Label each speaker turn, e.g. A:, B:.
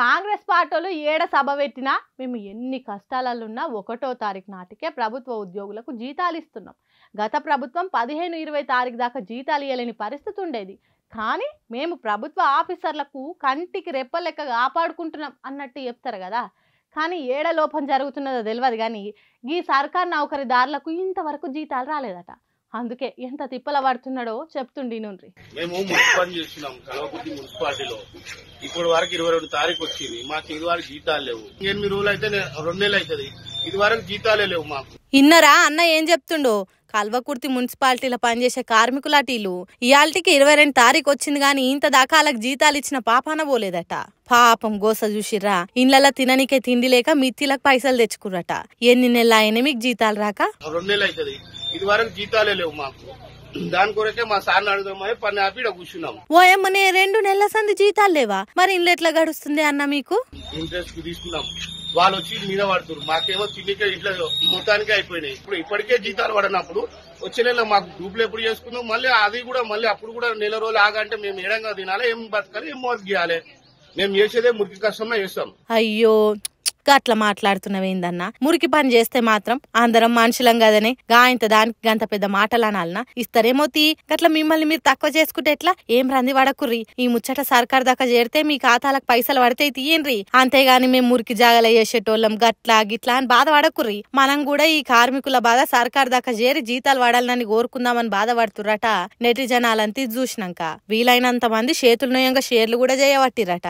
A: కాంగ్రెస్ పార్టీలు ఏడ సభ పెట్టినా మేము ఎన్ని కష్టాలలున్నా 1వ తారీఖు నాటికే ప్రభుత్వ ఉద్యోగులకు జీతాలు ఇస్తున్నాం. గత ప్రభుత్వం 15-20 తారీఖు దాకా జీతాలు ఇవ్వలేని పరిస్థితి ఉండేది. కానీ మేము ప్రభుత్వ ఆఫీసర్లకు కంటికి రెప్పలెక్క కాపాడుకుంటున్నాం అన్నట్టు చెప్తారు కదా. కానీ ఏడ లోపం జరుగుతున్నదో తెలియదు. కానీ ఈ సర్కార్ నౌకరీదారులకు ఇంతవరకు జీతాలు రాలేదట. అందుకే ఎంత తిప్పల పడుతున్నాడో చెప్తుండి నుండి.
B: మేము మున్సిపల్ చేసినాం కలవకుర్తి మున్సిపాలిటీలో. ఇప్పుడు వరకు 22 తారీఖు వచ్చింది. మాకు ఇది వరకు జీతాలు లేవు. 8 రోజులు అయితే 2 నెలలు అవుతుంది. ఇది వరకు జీతాలే లేవు మాకు.
A: ఇన్నరా అన్న ఏం చెప్తుండో. కల్వకుర్తి మున్సిపాలిటీలో పనిచేసే కార్మికుల టీలు ఇయాల్టికి 22 తారీఖు వచ్చింది గాని ఇంత దాకా వాళ్ళకి జీతాలు ఇచ్చిన పాపాన పోలేదట. పాపం గోస చూసిర్రా. ఇండ్లలో తిననికే తిండి లేక మిత్తిలకు పైసలు తెచ్చుకుర్రట. ఎన్ని నెలలు అయినా మీకు జీతాలు రాక?
B: 2 నెలలు అవుతుంది. ఇది వరకు జీతాలే లేవు మాకు. దాని కొరకే మా సార్ని అడుగుదామని పని ఆపి కూర్చున్నాం.
A: ఓయమ్మనే 2 నెలల సంది జీతాలు లేవా? మరి ఇండ్లు ఎట్లా గడుస్తుంది అన్న మీకు?
B: ఇంట్రెస్ట్ తీసుకున్నాం. వాళ్ళు వచ్చి మీద పడుతున్నారు. మాకేమో తిండికే ఇట్లా మొత్తానికే అయిపోయినాయి. ఇప్పటికే జీతాలు పడినప్పుడు వచ్చే నెల మాకు గ్రూపులు ఎప్పుడు చేసుకున్నాం. మళ్ళీ అది కూడా మళ్ళీ అప్పుడు కూడా నెల రోజులు ఆగంటే మేము ఏడంగా తినాలి, ఏం బతకాలి, ఏం మోస గీయాలి. మేము చేసేదే మురికి కష్టమే చేస్తాం.
A: అయ్యో అట్లా మాట్లాడుతున్నావేందన్నా? మురికి పని చేస్తే మాత్రం అందరం మనుషులం కదనే. గాయంత దానికి గంత పెద్ద మాటలు అనాలనా? ఇస్తారేమో తీ. గట్లా మిమ్మల్ని మీరు తక్కువ చేసుకుంటే ఎట్లా? ఏం రంది వడకుర్రి. ఈ ముచ్చట సర్కార్ దాకా చేరితే మీ ఖాతాలకు పైసలు పడితే తీయండ్రి. అంతేగాని మేము మురికి జాగల చేసేటోళ్ళం గట్లా గిట్లా అని బాధ పడకుర్రి. మనం కూడా ఈ కార్మికుల బాధ సర్కార్ దాకా చేరి జీతాలు పడాలని కోరుకుందామని బాధపడుతుర్రట. నెటి జనాలంతా చూసినాక వీలైనంత మంది చేతులు నోయంగా షేర్లు కూడా చేయబట్టిరట.